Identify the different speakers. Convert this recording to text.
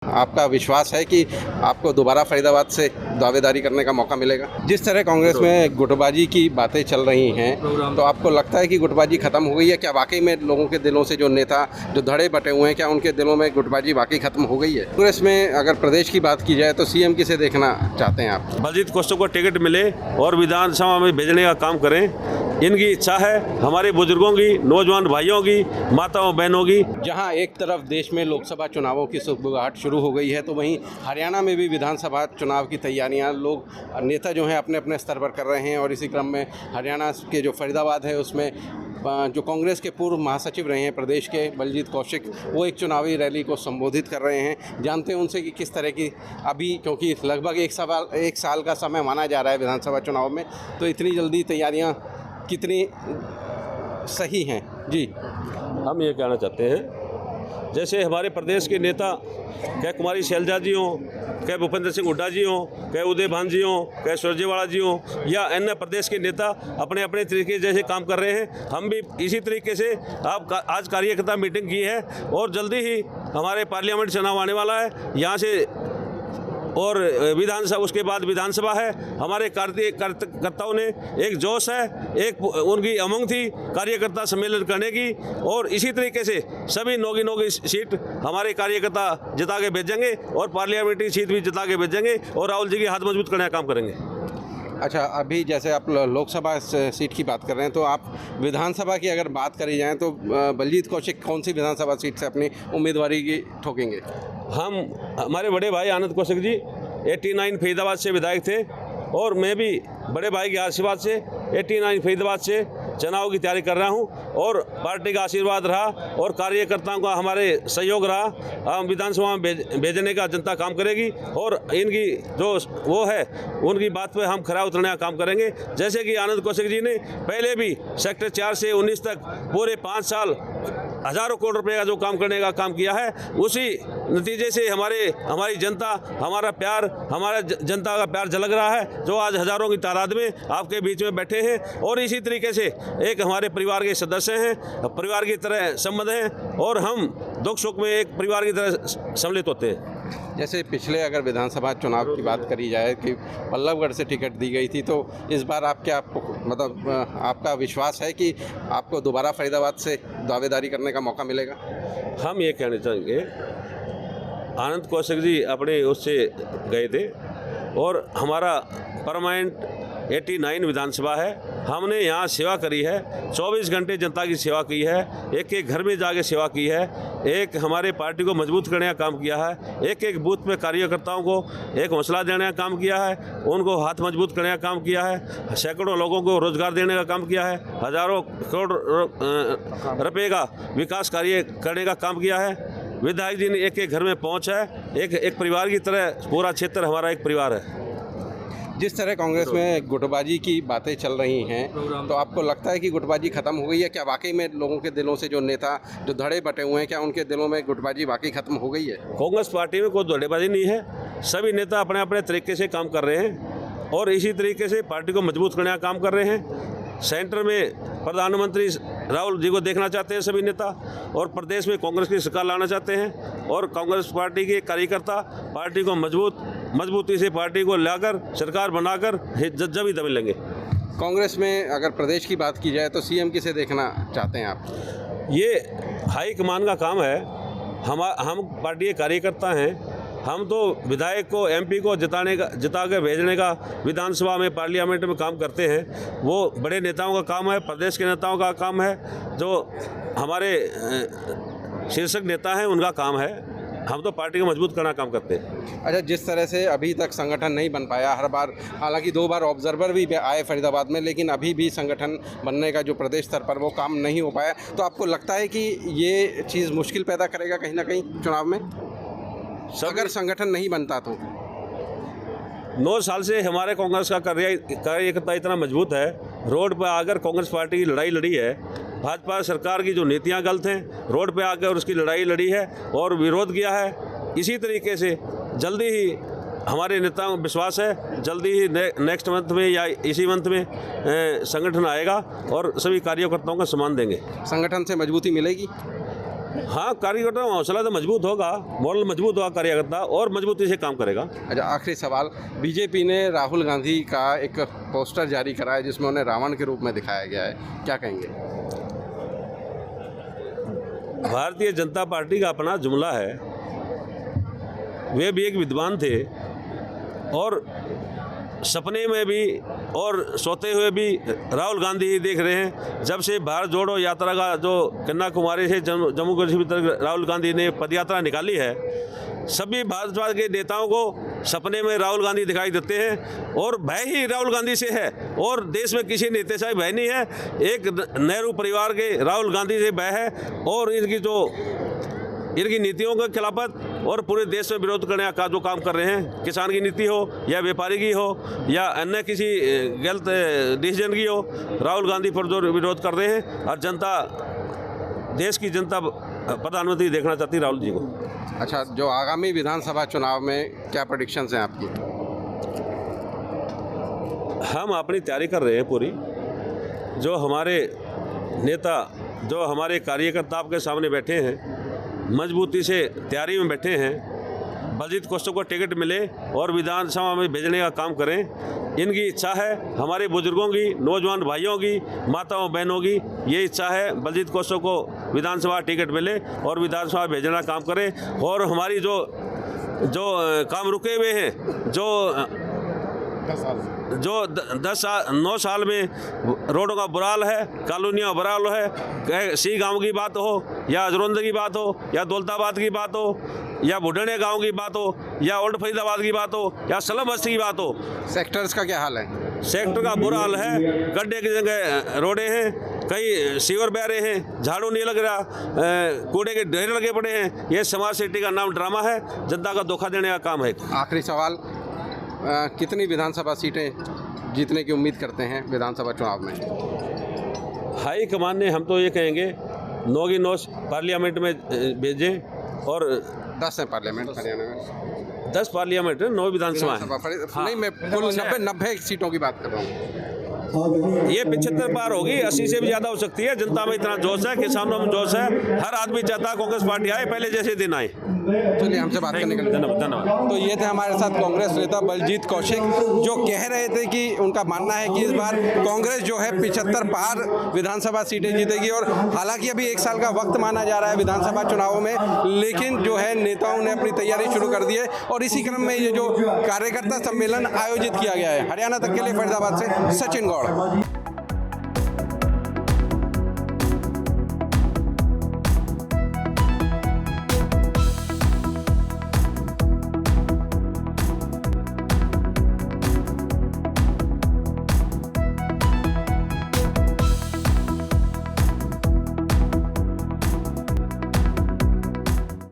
Speaker 1: आपका विश्वास है कि आपको दोबारा फरीदाबाद से दावेदारी करने का मौका मिलेगा? जिस तरह कांग्रेस में गुटबाजी की बातें चल रही हैं, तो आपको लगता है कि गुटबाजी खत्म हो गई है? क्या वाकई में लोगों के दिलों से जो नेता जो धड़े बटे हुए हैं, क्या उनके दिलों में गुटबाजी वाकई खत्म हो गई है? कांग्रेस में अगर प्रदेश की बात की जाए तो सीएम किसे देखना चाहते हैं आप?
Speaker 2: बलजीत कौशिक को टिकट मिले और विधानसभा में भेजने का काम करें, इनकी इच्छा है। हमारे बुजुर्गों की, नौजवान भाइयों की, माताओं बहनों की।
Speaker 1: जहां एक तरफ देश में लोकसभा चुनावों की सुगबुगाहट शुरू हो गई है, तो वहीं हरियाणा में भी विधानसभा चुनाव की तैयारियां लोग नेता जो हैं अपने अपने स्तर पर कर रहे हैं। और इसी क्रम में हरियाणा के जो फरीदाबाद है उसमें जो कांग्रेस के पूर्व महासचिव रहे हैं प्रदेश के बलजीत कौशिक, वो एक चुनावी रैली को संबोधित कर रहे हैं। जानते हैं उनसे कि किस तरह की अभी, क्योंकि लगभग एक साल का समय माना जा रहा है विधानसभा चुनाव में, तो इतनी जल्दी तैयारियां कितनी सही हैं? जी,
Speaker 2: हम ये कहना चाहते हैं, जैसे हमारे प्रदेश के नेता क्या कुमारी शैलजा जी हों, क्या भूपेंद्र सिंह हुड्डा जी हों, क्या उदय भान जी हों, क्या सुरजेवाला जी हों, या अन्य प्रदेश के नेता अपने अपने तरीके जैसे काम कर रहे हैं, हम भी इसी तरीके से आज कार्यकर्ता मीटिंग की है। और जल्दी ही हमारे पार्लियामेंट चुनाव आने वाला है यहाँ से, और विधानसभा, उसके बाद विधानसभा है। हमारे कार्यकर्ताओं ने एक जोश है, एक उनकी उमंग थी कार्यकर्ता सम्मेलन करने की, और इसी तरीके से सभी नौगी सीट हमारे कार्यकर्ता जिता के भेजेंगे और पार्लियामेंट्री सीट भी जिता के भेजेंगे और राहुल जी के हाथ मजबूत करने का काम करेंगे।
Speaker 1: अच्छा, अभी जैसे आप लोकसभा सीट की बात कर रहे हैं, तो आप विधानसभा की अगर बात करी जाए तो बलजीत कौशिक कौन सी विधानसभा सीट से अपनी उम्मीदवारी की ठोकेंगे?
Speaker 2: हमारे बड़े भाई आनंद कौशिक जी 89 फरीदाबाद से विधायक थे, और मैं भी बड़े भाई के आशीर्वाद से 89 फरीदाबाद से चुनाव की तैयारी कर रहा हूं, और पार्टी का आशीर्वाद रहा और कार्यकर्ताओं का हमारे सहयोग रहा। हम विधानसभा में भेजने का जनता काम करेगी, और इनकी जो वो है उनकी बात पे हम खरा उतरने का काम करेंगे। जैसे कि आनंद कौशिक जी ने पहले भी सेक्टर 4 से 19 तक पूरे 5 साल हज़ारों करोड़ रुपए का जो काम करने का काम किया है, उसी नतीजे से हमारी जनता, हमारा प्यार, हमारा जनता का प्यार झलक रहा है, जो आज हज़ारों की तादाद में आपके बीच में बैठे हैं। और इसी तरीके से एक हमारे परिवार के सदस्य हैं, परिवार की तरह संबंध हैं, और हम दुख सुख में एक परिवार की तरह सम्मिलित होते हैं।
Speaker 1: जैसे पिछले अगर विधानसभा चुनाव की बात करी जाए कि बल्लभगढ़ से टिकट दी गई थी, तो इस बार आप क्या, मतलब आपका विश्वास है कि आपको दोबारा फरीदाबाद से दावेदारी करने का मौका मिलेगा?
Speaker 2: हम ये कहना चाहेंगे, आनंद कौशिक जी अपने उससे गए थे, और हमारा परमानेंट 89 विधानसभा है। हमने यहाँ सेवा करी है, 24 घंटे जनता की सेवा की है, एक एक घर में जाके सेवा की है, एक हमारे पार्टी को मजबूत करने का काम किया है, एक एक बूथ पे कार्यकर्ताओं को एक हौसला देने का काम किया है, उनको हाथ मजबूत करने का काम किया है, सैकड़ों लोगों को रोजगार देने का काम किया है, हज़ारों करोड़ रुपये का विकास कार्य करने का काम किया है। विधायक जी ने एक एक घर में पहुँच है, एक परिवार की तरह पूरा क्षेत्र हमारा एक परिवार है।
Speaker 1: जिस तरह कांग्रेस में गुटबाजी की बातें चल रही हैं, तो आपको लगता है कि गुटबाजी खत्म हो गई है? क्या वाकई में लोगों के दिलों से जो नेता जो धड़े बटे हुए हैं, क्या उनके दिलों में गुटबाजी वाकई खत्म हो गई है?
Speaker 2: कांग्रेस पार्टी में कोई धड़ेबाजी नहीं है, सभी नेता अपने अपने तरीके से काम कर रहे हैं, और इसी तरीके से पार्टी को मजबूत करने का काम कर रहे हैं। सेंटर में प्रधानमंत्री राहुल जी को देखना चाहते हैं सभी नेता, और प्रदेश में कांग्रेस की सरकार लाना चाहते हैं, और कांग्रेस पार्टी के कार्यकर्ता पार्टी को मजबूती से पार्टी को लाकर सरकार बनाकर जब ही दबे लेंगे।
Speaker 1: कांग्रेस में अगर प्रदेश की बात की जाए तो सीएम किसे देखना चाहते हैं आप?
Speaker 2: ये हाईकमान का काम है। हम पार्टी के कार्यकर्ता हैं, हम तो विधायक को, एमपी को जिता के भेजने का विधानसभा में, पार्लियामेंट में काम करते हैं। वो बड़े नेताओं का काम है, प्रदेश के नेताओं का काम है, जो हमारे शीर्षक नेता हैं उनका काम है। हम तो पार्टी को मजबूत करना काम करते हैं।
Speaker 1: अच्छा, जिस तरह से अभी तक संगठन नहीं बन पाया, हर बार हालांकि 2 बार ऑब्जर्वर भी आए फरीदाबाद में, लेकिन अभी भी संगठन बनने का जो प्रदेश स्तर पर वो काम नहीं हो पाया, तो आपको लगता है कि ये चीज़ मुश्किल पैदा करेगा कहीं ना कहीं चुनाव में, अगर संगठन नहीं बनता तो?
Speaker 2: 9 साल से हमारे कांग्रेस का कार्यकर्ता इतना मजबूत है, रोड पर आकर कांग्रेस पार्टी की लड़ाई लड़ी है, भाजपा सरकार की जो नीतियां गलत हैं, रोड पे आकर उसकी लड़ाई लड़ी है और विरोध किया है। इसी तरीके से जल्दी ही हमारे नेताओं को विश्वास है, जल्दी ही नेक्स्ट मंथ में या इसी मंथ में संगठन आएगा और सभी कार्यकर्ताओं का सम्मान देंगे।
Speaker 1: संगठन से मजबूती मिलेगी?
Speaker 2: हाँ, कार्यकर्ता का हौसला तो मजबूत होगा, मॉरल मजबूत होगा कार्यकर्ता और मजबूती से काम करेगा।
Speaker 1: अच्छा, आखिरी सवाल, बीजेपी ने राहुल गांधी का एक पोस्टर जारी करा है जिसमें उन्हें रावण के रूप में दिखाया गया है, क्या कहेंगे?
Speaker 2: भारतीय जनता पार्टी का अपना जुमला है, वे भी एक विद्वान थे और सपने में भी और सोते हुए भी राहुल गांधी ही देख रहे हैं। जब से भारत जोड़ो यात्रा का जो कन्याकुमारी से जम्मू कश्मीर तक राहुल गांधी ने पदयात्रा निकाली है, सभी भाजपा के नेताओं को सपने में राहुल गांधी दिखाई देते हैं और भय ही राहुल गांधी से है और देश में किसी नेता से भय नहीं है। एक नेहरू परिवार के राहुल गांधी से भय है और इनकी नीतियों के खिलाफत और पूरे देश में विरोध करने का जो काम कर रहे हैं, किसान की नीति हो या व्यापारी की हो या अन्य किसी गलत डिसीजन की हो, राहुल गांधी पर जो विरोध कर रहे हैं और जनता, देश की जनता प्रधानमंत्री देखना चाहती है राहुल जी को।
Speaker 1: अच्छा, जो आगामी विधानसभा चुनाव में क्या प्रेडिक्शंस हैं आपकी?
Speaker 2: हम अपनी तैयारी कर रहे हैं पूरी। जो हमारे नेता, जो हमारे कार्यकर्ता आपके सामने बैठे हैं, मजबूती से तैयारी में बैठे हैं। बलजीत कौशिक को टिकट मिले और विधानसभा में भेजने का काम करें, इनकी इच्छा है। हमारे बुजुर्गों की, नौजवान भाइयों की, माताओं बहनों की ये इच्छा है बलजीत कौशिक को विधानसभा टिकट मिले और विधानसभा भेजने का काम करें। और हमारी जो काम रुके हुए हैं, जो 9 साल में रोडों का बुरा हाल है, कॉलोनियों का बुरा हाल है, सी गांव की बात हो या अजरोंद की बात हो या दौलताबाद की बात हो या बुढ़ने गांव की बात हो या ओल्ड फरीदाबाद की बात हो या सलम बस्ती की बात हो,
Speaker 1: सेक्टर्स का क्या हाल है?
Speaker 2: सेक्टर का बुरा हाल है। गड्ढे की जगह रोडे हैं, कई सीवर बह रहे हैं, झाड़ू नहीं लग रहा, कूड़े के ढेर लगे पड़े हैं। ये स्मार्ट सिटी का नाम ड्रामा है, जनता का धोखा देने का काम है।
Speaker 1: आखिरी सवाल, कितनी विधानसभा सीटें जीतने की उम्मीद करते हैं विधानसभा चुनाव में?
Speaker 2: हाई कमान ने, हम तो ये कहेंगे 9 की 9 पार्लियामेंट में भेजें और
Speaker 1: 10 है पार्लियामेंट हरियाणा में,
Speaker 2: 10 पार्लियामेंट है, 9 विधानसभा है।
Speaker 1: नहीं, मैं कुल 90 सीटों की बात कर रहा हूँ।
Speaker 2: ये 75 पार होगी, 80 से भी ज़्यादा हो सकती है। जनता में इतना जोश है, किसानों में जोश है, हर आदमी चाहता है कांग्रेस पार्टी आए, पहले जैसे दिन आए।
Speaker 1: चलिए, हमसे बात करने के लिए
Speaker 2: धन्यवाद।
Speaker 1: तो ये थे हमारे साथ कांग्रेस नेता बलजीत कौशिक, जो कह रहे थे कि उनका मानना है कि इस बार कांग्रेस जो है 75 पार विधानसभा सीटें जीतेगी। और हालांकि अभी 1 साल का वक्त माना जा रहा है विधानसभा चुनावों में, लेकिन जो है नेताओं ने अपनी तैयारी शुरू कर दी है और इसी क्रम में ये जो कार्यकर्ता सम्मेलन आयोजित किया गया है। हरियाणा तक के लिए फरीदाबाद से सचिन गौड़।